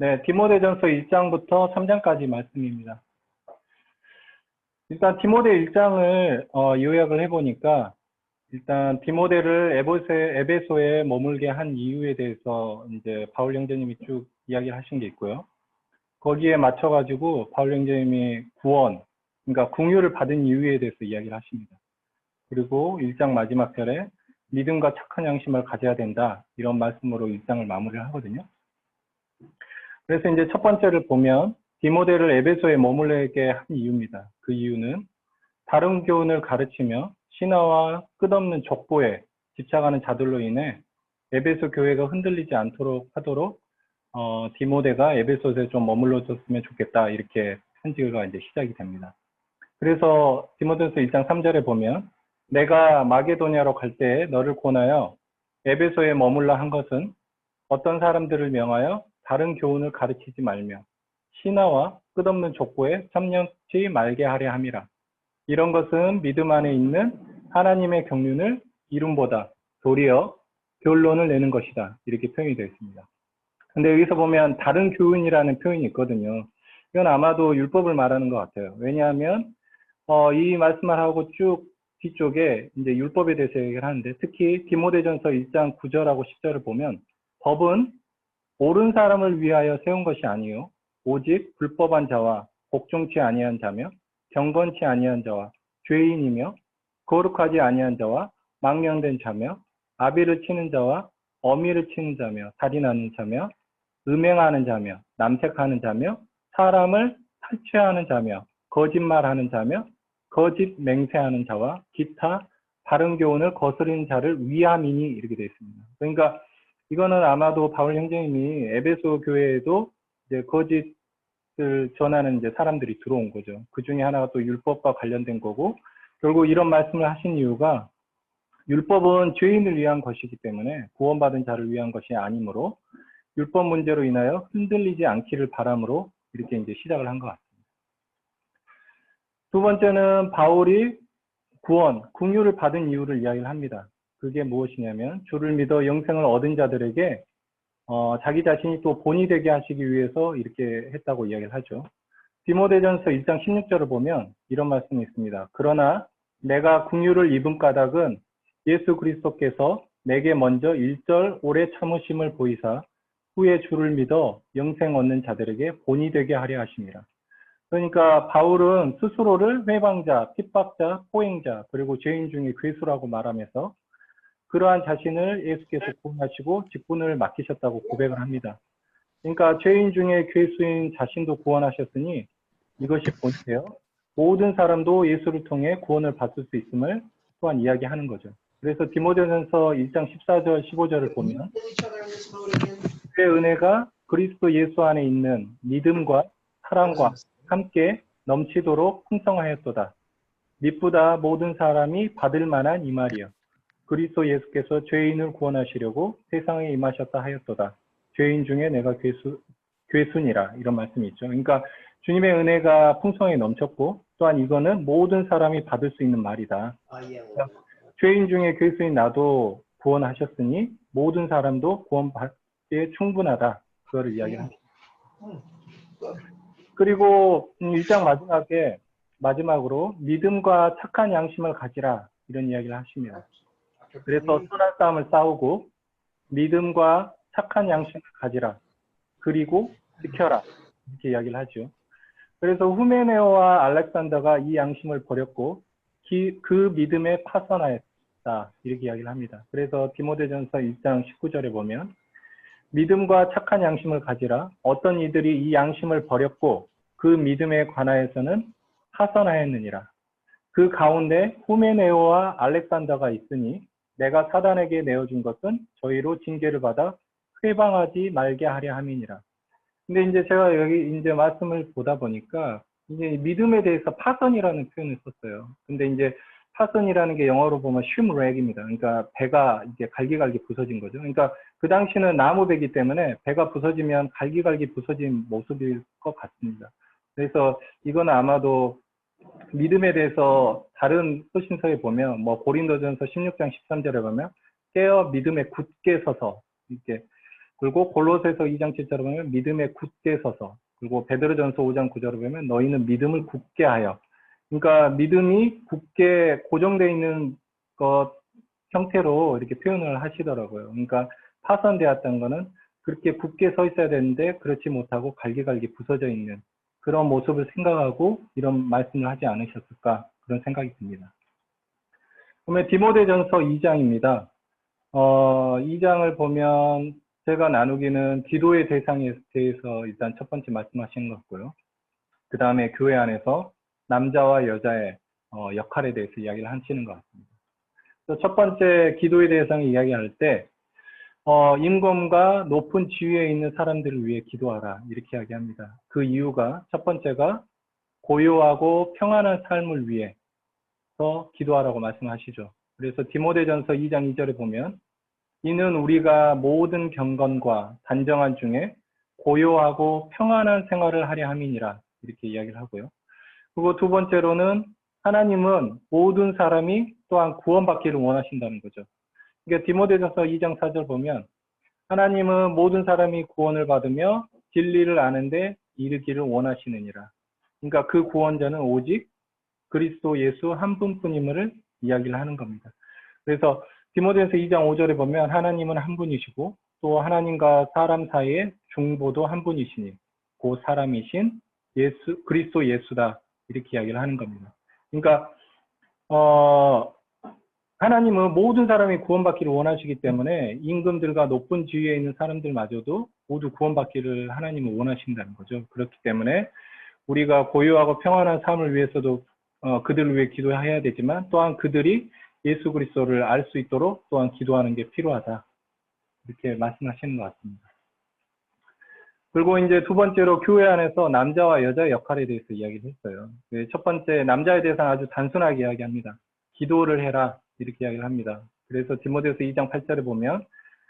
네, 디모데전서 1장부터 3장까지 말씀입니다. 일단 디모데 1장을 요약을 해보니까 일단 디모데를 에베소에 머물게 한 이유에 대해서 이제 바울 형제님이 쭉 이야기를 하신 게 있고요. 거기에 맞춰가지고 바울 형제님이 구원, 그러니까 긍휼을 받은 이유에 대해서 이야기를 하십니다. 그리고 1장 마지막 절에 믿음과 착한 양심을 가져야 된다, 이런 말씀으로 1장을 마무리를 하거든요. 그래서 이제 첫 번째를 보면 디모데를 에베소에 머물게 한 이유입니다. 그 이유는 다른 교훈을 가르치며 신화와 끝없는 족보에 집착하는 자들로 인해 에베소 교회가 흔들리지 않도록 하도록 디모데가 에베소에 좀 머물러줬으면 좋겠다, 이렇게 편지가 이제 시작이 됩니다. 그래서 디모데서 1장 3절에 보면 내가 마게도냐로 갈 때에 너를 권하여 에베소에 머물라 한 것은 어떤 사람들을 명하여 다른 교훈을 가르치지 말며 신화와 끝없는 족보에 참여치 말게 하려 함이라. 이런 것은 믿음 안에 있는 하나님의 경륜을 이름보다 도리어 결론을 내는 것이다, 이렇게 표현이 되어 있습니다. 근데 여기서 보면 다른 교훈이라는 표현이 있거든요. 이건 아마도 율법을 말하는 것 같아요. 왜냐하면 이 말씀을 하고 쭉 뒤쪽에 이제 율법에 대해서 얘기를 하는데, 특히 디모데전서 1장 9절하고 10절을 보면 법은 옳은 사람을 위하여 세운 것이 아니요 오직 불법한 자와 복종치 아니한 자며 경건치 아니한 자와 죄인이며 거룩하지 아니한 자와 망령된 자며 아비를 치는 자와 어미를 치는 자며 살인하는 자며 음행하는 자며 남색하는 자며 사람을 탈취하는 자며 거짓말하는 자며 거짓 맹세하는 자와 기타 바른 교훈을 거스르는 자를 위함이니, 이렇게 되어 있습니다. 그러니까 이거는 아마도 바울 형제님이 에베소 교회에도 이제 거짓을 전하는 이제 사람들이 들어온 거죠. 그 중에 하나가 또 율법과 관련된 거고, 결국 이런 말씀을 하신 이유가 율법은 죄인을 위한 것이기 때문에 구원받은 자를 위한 것이 아니므로 율법 문제로 인하여 흔들리지 않기를 바람으로 이렇게 이제 시작을 한 것 같습니다. 두 번째는 바울이 구원, 긍휼을 받은 이유를 이야기를 합니다. 그게 무엇이냐면 주를 믿어 영생을 얻은 자들에게 자기 자신이 또 본이 되게 하시기 위해서 이렇게 했다고 이야기를 하죠. 디모데전서 1장 16절을 보면 이런 말씀이 있습니다. 그러나 내가 긍휼을 입은 까닭은 예수 그리스도께서 내게 먼저 1절 오래 참으심을 보이사 후에 주를 믿어 영생 얻는 자들에게 본이 되게 하려 하심이라. 그러니까 바울은 스스로를 회방자, 핍박자, 포행자, 그리고 죄인 중에 괴수라고 말하면서 그러한 자신을 예수께서 구원하시고 직분을 맡기셨다고 고백을 합니다. 그러니까 죄인 중에 괴수인 자신도 구원하셨으니 이것이 본이세요. 모든 사람도 예수를 통해 구원을 받을 수 있음을 또한 이야기하는 거죠. 그래서 디모데전서 1장 14절 15절을 보면 그 은혜가 그리스도 예수 안에 있는 믿음과 사랑과 함께 넘치도록 풍성하였도다. 미쁘다 모든 사람이 받을 만한 이 말이여. 그리스도 예수께서 죄인을 구원하시려고 세상에 임하셨다 하였도다. 죄인 중에 내가 괴순이라, 이런 말씀이 있죠. 그러니까 주님의 은혜가 풍성히 넘쳤고 또한 이거는 모든 사람이 받을 수 있는 말이다. 그러니까 죄인 중에 괴수인 나도 구원하셨으니 모든 사람도 구원받기에 충분하다, 그거를 이야기를 합니다. 그리고 1장 마지막으로 믿음과 착한 양심을 가지라, 이런 이야기를 하십니다. 그래서 선한 싸움을 싸우고 믿음과 착한 양심을 가지라, 그리고 지켜라, 이렇게 이야기를 하죠. 그래서 후메네오와 알렉산더가 이 양심을 버렸고 그 믿음에 파선하였다, 이렇게 이야기를 합니다. 그래서 디모데전서 1장 19절에 보면 믿음과 착한 양심을 가지라. 어떤 이들이 이 양심을 버렸고 그 믿음에 관하여서는 파선하였느니라. 그 가운데 후메네오와 알렉산더가 있으니 내가 사단에게 내어준 것은 저희로 징계를 받아 회방하지 말게 하려 함이니라. 근데 이제 제가 여기 이제 말씀을 보다 보니까 이제 믿음에 대해서 파선이라는 표현을 썼어요. 근데 이제 파선이라는 게 영어로 보면 슈므렉입니다. 그러니까 배가 이제 갈기갈기 부서진 거죠. 그러니까 그 당시는 나무배기 때문에 배가 부서지면 갈기갈기 부서진 모습일 것 같습니다. 그래서 이거는 아마도 믿음에 대해서 다른 서신서에 보면 고린도전서 16장 13절에 보면 깨어 믿음에 굳게 서서 이렇게 그리고 골로새서 2장 7절을 보면 믿음에 굳게 서서, 그리고 베드로전서 5장 9절을 보면 너희는 믿음을 굳게 하여. 그러니까 믿음이 굳게 고정되어 있는 것 형태로 이렇게 표현을 하시더라고요. 그러니까 파손되었던 거는 그렇게 굳게 서 있어야 되는데 그렇지 못하고 갈기갈기 부서져 있는 그런 모습을 생각하고 이런 말씀을 하지 않으셨을까, 그런 생각이 듭니다. 그러면 디모데전서 2장입니다. 2장을 보면 제가 나누기는 기도의 대상에 대해서 일단 첫 번째 말씀하시는 것 같고요. 그 다음에 교회 안에서 남자와 여자의 역할에 대해서 이야기를 하시는 것 같습니다. 첫 번째 기도의 대상을 이야기할 때 임금과 높은 지위에 있는 사람들을 위해 기도하라, 이렇게 이야기합니다. 그 이유가 첫 번째가 고요하고 평안한 삶을 위해서 기도하라고 말씀하시죠. 그래서 디모데전서 2장 2절에 보면 이는 우리가 모든 경건과 단정한 중에 고요하고 평안한 생활을 하려 함이니라, 이렇게 이야기를 하고요. 그리고 두 번째로는 하나님은 모든 사람이 또한 구원받기를 원하신다는 거죠. 그러니까 디모데전서 2장 4절 보면 하나님은 모든 사람이 구원을 받으며 진리를 아는데 이르기를 원하시느니라. 그러니까 그 구원자는 오직 그리스도 예수 한 분뿐임을 이야기를 하는 겁니다. 그래서 디모데전서 2장 5절에 보면 하나님은 한 분이시고 또 하나님과 사람 사이에 중보도 한 분이시니 그 사람이신 예수, 그리스도 예수다, 이렇게 이야기를 하는 겁니다. 그러니까 하나님은 모든 사람이 구원받기를 원하시기 때문에 임금들과 높은 지위에 있는 사람들마저도 모두 구원받기를 하나님은 원하신다는 거죠. 그렇기 때문에 우리가 고요하고 평안한 삶을 위해서도 그들을 위해 기도해야 되지만 또한 그들이 예수 그리스도를 알 수 있도록 또한 기도하는 게 필요하다, 이렇게 말씀하시는 것 같습니다. 그리고 이제 두 번째로 교회 안에서 남자와 여자의 역할에 대해서 이야기를 했어요. 첫 번째, 남자에 대해서는 아주 단순하게 이야기합니다. 기도를 해라, 이렇게 이야기를 합니다. 그래서 디모데후서 2장 8절에 보면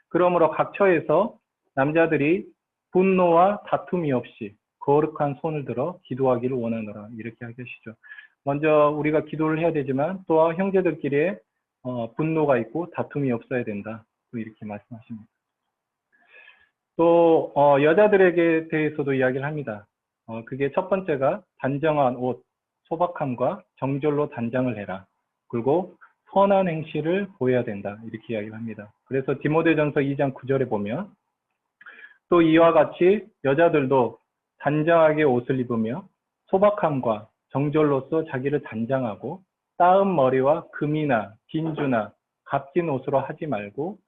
그러므로 각 처에서 남자들이 분노와 다툼이 없이 거룩한 손을 들어 기도하기를 원하노라, 이렇게 이야기하시죠. 먼저 우리가 기도를 해야 되지만 또한 형제들끼리의 분노가 있고 다툼이 없어야 된다, 또 이렇게 말씀하십니다. 또 여자들에게 대해서도 이야기를 합니다. 그게 첫 번째가 단정한 옷, 소박함과 정절로 단장을 해라. 그리고 선한 행실을 보여야 된다, 이렇게 이야기를 합니다. 그래서 디모데전서 2장 9절에 보면 또 이와 같이 여자들도 단정하게 옷을 입으며 소박함과 정절로서 자기를 단장하고 따은 머리와 금이나 진주나 값진 옷으로 하지 말고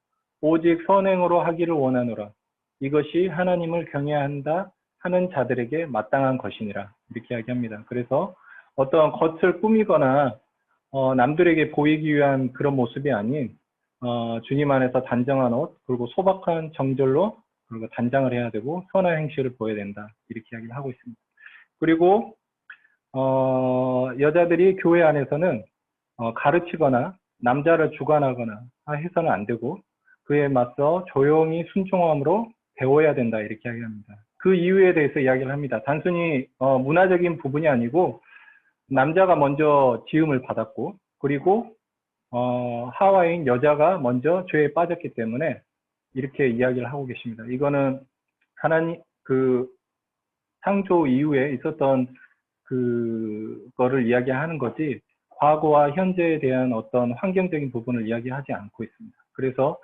오직 선행으로 하기를 원하노라. 이것이 하나님을 경외한다 하는 자들에게 마땅한 것이니라, 이렇게 이야기합니다. 그래서 어떤 겉을 꾸미거나 남들에게 보이기 위한 그런 모습이 아닌 주님 안에서 단정한 옷, 그리고 소박한 정절로 그리고 단장을 해야 되고 선한 행실을 보여야 된다, 이렇게 이야기를 하고 있습니다. 그리고 여자들이 교회 안에서는 가르치거나 남자를 주관하거나 해서는 안 되고 그에 맞서 조용히 순종함으로 배워야 된다, 이렇게 이야기합니다. 그 이유에 대해서 이야기를 합니다. 단순히 문화적인 부분이 아니고 남자가 먼저 지음을 받았고 그리고 하와인 여자가 먼저 죄에 빠졌기 때문에 이렇게 이야기를 하고 계십니다. 이거는 하나님 그 창조 이후에 있었던 그거를 이야기하는 거지 과거와 현재에 대한 어떤 환경적인 부분을 이야기하지 않고 있습니다. 그래서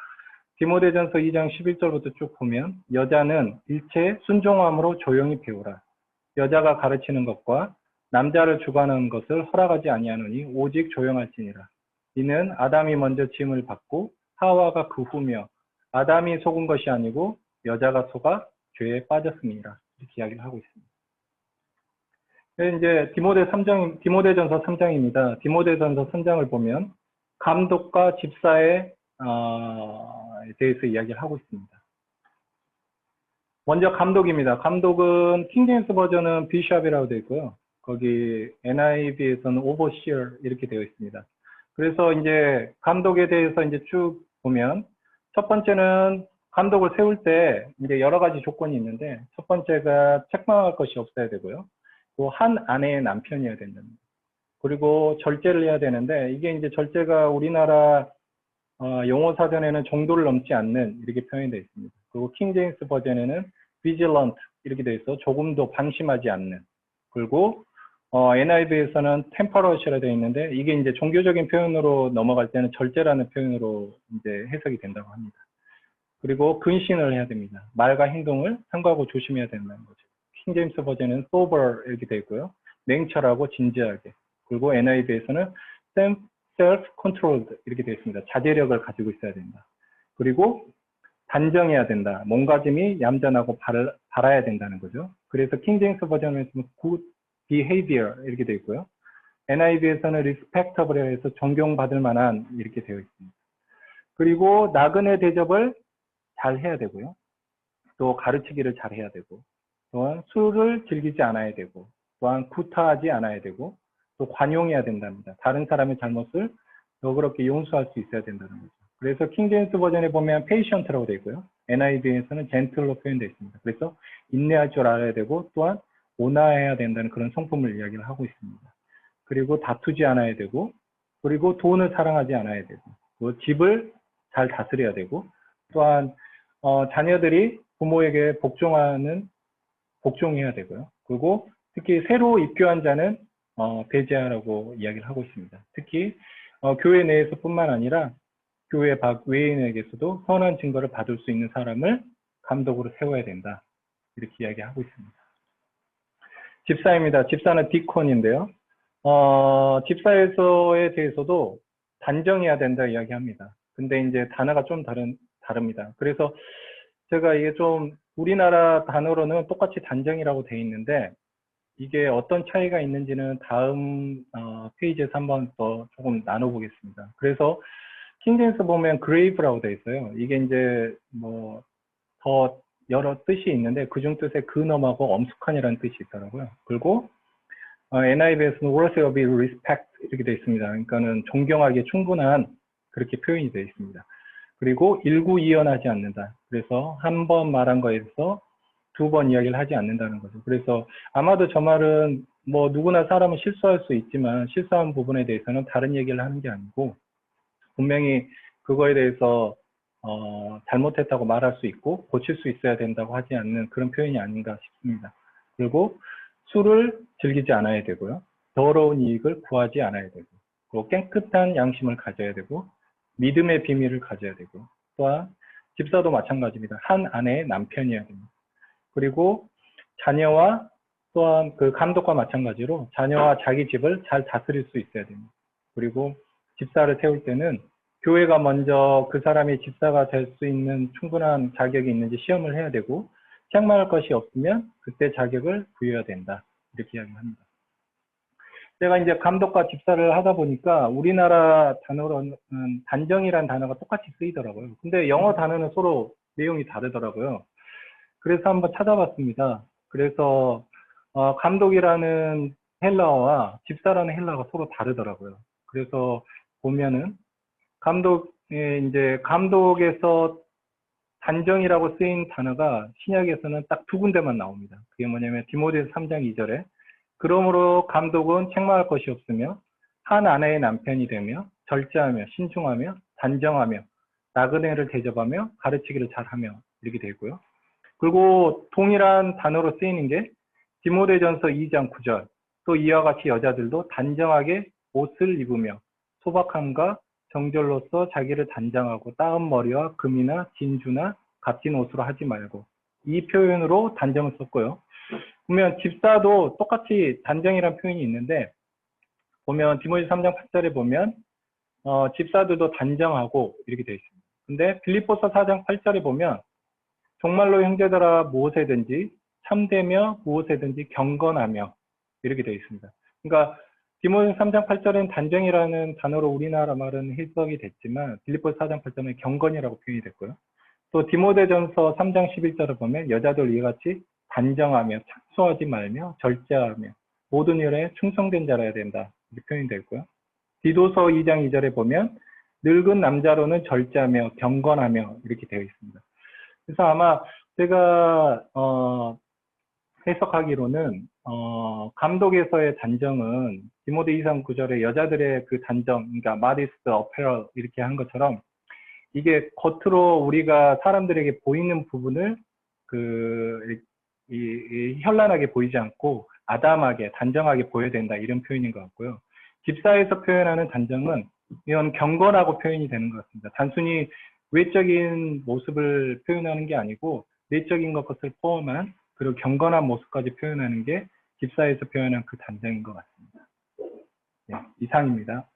디모데전서 2장 11절부터 쭉 보면 여자는 일체 순종함으로 조용히 배우라. 여자가 가르치는 것과 남자를 주관하는 것을 허락하지 아니하노니 오직 조용할지니라. 이는 아담이 먼저 지음을 받고 하와가 그 후며 아담이 속은 것이 아니고 여자가 속아 죄에 빠졌습니다, 이렇게 이야기를 하고 있습니다. 이제 디모데전서 3장입니다. 디모데전서 3장을 보면 감독과 집사에 대해서 이야기를 하고 있습니다. 먼저 감독입니다. 감독은 킹제임스 버전은 비숍이라고 되어 있고요. 거기 NIV에서는 오버시어 이렇게 되어 있습니다. 그래서 이제 감독에 대해서 이제 쭉 보면 첫 번째는 감독을 세울 때 이제 여러 가지 조건이 있는데 첫 번째가 책망할 것이 없어야 되고요. 또 한 아내의 남편이어야 된답니다. 그리고 절제를 해야 되는데 이게 이제 절제가 우리나라 용어 사전에는 정도를 넘지 않는 이렇게 표현되어 있습니다. 그리고 킹제임스 버전에는 vigilant 이렇게 돼 있어 조금도 방심하지 않는. 그리고 NIV에서는 temperat이라 되어 있는데 이게 이제 종교적인 표현으로 넘어갈 때는 절제라는 표현으로 이제 해석이 된다고 합니다. 그리고 근신을 해야 됩니다. 말과 행동을 삼가하고 조심해야 된다는 거죠. 킹제임스 버전은 sober 이렇게 되어 있고요. 냉철하고 진지하게. 그리고 NIV에서는 self-controlled 이렇게 되어 있습니다. 자제력을 가지고 있어야 된다. 그리고 단정해야 된다. 몸가짐이 얌전하고 바라야 된다는 거죠. 그래서 킹제임스 버전에서는 good behavior 이렇게 되어 있고요. NIV에서는 respectable 해서 존경받을 만한 이렇게 되어 있습니다. 그리고 나그네 대접을 잘 해야 되고요. 또 가르치기를 잘 해야 되고, 또한 술을 즐기지 않아야 되고, 또한 구타하지 않아야 되고, 또 관용해야 된답니다. 다른 사람의 잘못을 너그럽게 용서할 수 있어야 된다는 거죠. 그래서 킹제임스 버전에 보면 patient라고 되어 있고요. NIV에서는 gentle로 표현되어 있습니다. 그래서 인내할 줄 알아야 되고, 또한 온화해야 된다는 그런 성품을 이야기를 하고 있습니다. 그리고 다투지 않아야 되고, 그리고 돈을 사랑하지 않아야 되고, 또 집을 잘 다스려야 되고, 또한 자녀들이 부모에게 복종해야 되고요. 그리고 특히 새로 입교한 자는 배제하라고 이야기를 하고 있습니다. 특히 교회 내에서뿐만 아니라 교회 밖 외인에게서도 선한 증거를 받을 수 있는 사람을 감독으로 세워야 된다. 이렇게 이야기하고 있습니다. 집사입니다. 집사는 디콘인데요. 집사에서에 대해서도 단정해야 된다 이야기합니다. 근데 이제 단어가 좀 다릅니다. 그래서 제가 이게 좀 우리나라 단어로는 똑같이 단정이라고 돼 있는데 이게 어떤 차이가 있는지는 다음 페이지에서 한번 더 조금 나눠보겠습니다. 그래서 킹제임스 보면 grave라고 돼 있어요. 이게 이제 뭐 더 여러 뜻이 있는데 그중 뜻에 근엄하고 엄숙한이라는 뜻이 있더라고요. 그리고 NIV에서는 worthy of respect 이렇게 돼 있습니다. 그러니까는 존경하기에 충분한 그렇게 표현이 되어 있습니다. 그리고 일구이연하지 않는다. 그래서 한 번 말한 거에서 두 번 이야기를 하지 않는다는 거죠. 그래서 아마도 저 말은 뭐 누구나 사람은 실수할 수 있지만 실수한 부분에 대해서는 다른 얘기를 하는 게 아니고 분명히 그거에 대해서 잘못했다고 말할 수 있고 고칠 수 있어야 된다고 하지 않는 그런 표현이 아닌가 싶습니다. 그리고 술을 즐기지 않아야 되고요. 더러운 이익을 구하지 않아야 되고 그리고 깨끗한 양심을 가져야 되고 믿음의 비밀을 가져야 되고 또한 집사도 마찬가지입니다. 한 아내의 남편이어야 됩니다. 그리고 자녀와 또한 그 감독과 마찬가지로 자녀와 자기 집을 잘 다스릴 수 있어야 됩니다. 그리고 집사를 세울 때는 교회가 먼저 그 사람이 집사가 될 수 있는 충분한 자격이 있는지 시험을 해야 되고 책망할 것이 없으면 그때 자격을 부여해야 된다. 이렇게 이야기합니다. 제가 이제 감독과 집사를 하다 보니까 우리나라 단어로는 단정이라는 단어가 똑같이 쓰이더라고요. 근데 영어 단어는 서로 내용이 다르더라고요. 그래서 한번 찾아봤습니다. 그래서 감독이라는 헬라어와 집사라는 헬라어가 서로 다르더라고요. 그래서 보면은 감독에서 단정이라고 쓰인 단어가 신약에서는 딱 두 군데만 나옵니다. 그게 뭐냐면 디모데서 3장 2절에 그러므로 감독은 책망할 것이 없으며 한 아내의 남편이 되며 절제하며 신중하며 단정하며 나그네를 대접하며 가르치기를 잘하며 이렇게 되어 있고요. 그리고 동일한 단어로 쓰이는 게 디모데전서 2장 9절 또 이와 같이 여자들도 단정하게 옷을 입으며 소박함과 정절로서 자기를 단장하고 따은 머리와 금이나 진주나 값진 옷으로 하지 말고 이 표현으로 단정을 썼고요. 보면 집사도 똑같이 단정이라는 표현이 있는데 보면 디모데 3장 8절에 보면 집사들도 단정하고 이렇게 되어 있습니다. 근데 빌립보서 4장 8절에 보면 정말로 형제들아 무엇에든지 참되며 무엇에든지 경건하며 이렇게 되어 있습니다. 그러니까 디모데 3장 8절은 단정이라는 단어로 우리나라 말은 해석이 됐지만 빌립보서 4장 8절은 경건이라고 표현이 됐고요. 또 디모데전서 3장 11절을 보면 여자들 이와 같이 단정하며 착소하지 말며 절제하며 모든 일에 충성된 자라야 된다 이렇게 표현이 됐고요. 디도서 2장 2절에 보면 늙은 남자로는 절제하며 경건하며 이렇게 되어 있습니다. 그래서 아마 제가 해석하기로는 감독에서의 단정은 디모데 2장 9절에 여자들의 그 단정, 그러니까 modest apparel 이렇게 한 것처럼 이게 겉으로 우리가 사람들에게 보이는 부분을 현란하게 보이지 않고 아담하게, 단정하게 보여야 된다, 이런 표현인 것 같고요. 집사에서 표현하는 단정은 이런 경건하고 표현이 되는 것 같습니다. 단순히 외적인 모습을 표현하는 게 아니고 내적인 것을 포함한 그리고 경건한 모습까지 표현하는 게 집사에서 표현한 그 단정인 것 같습니다. 네, 이상입니다.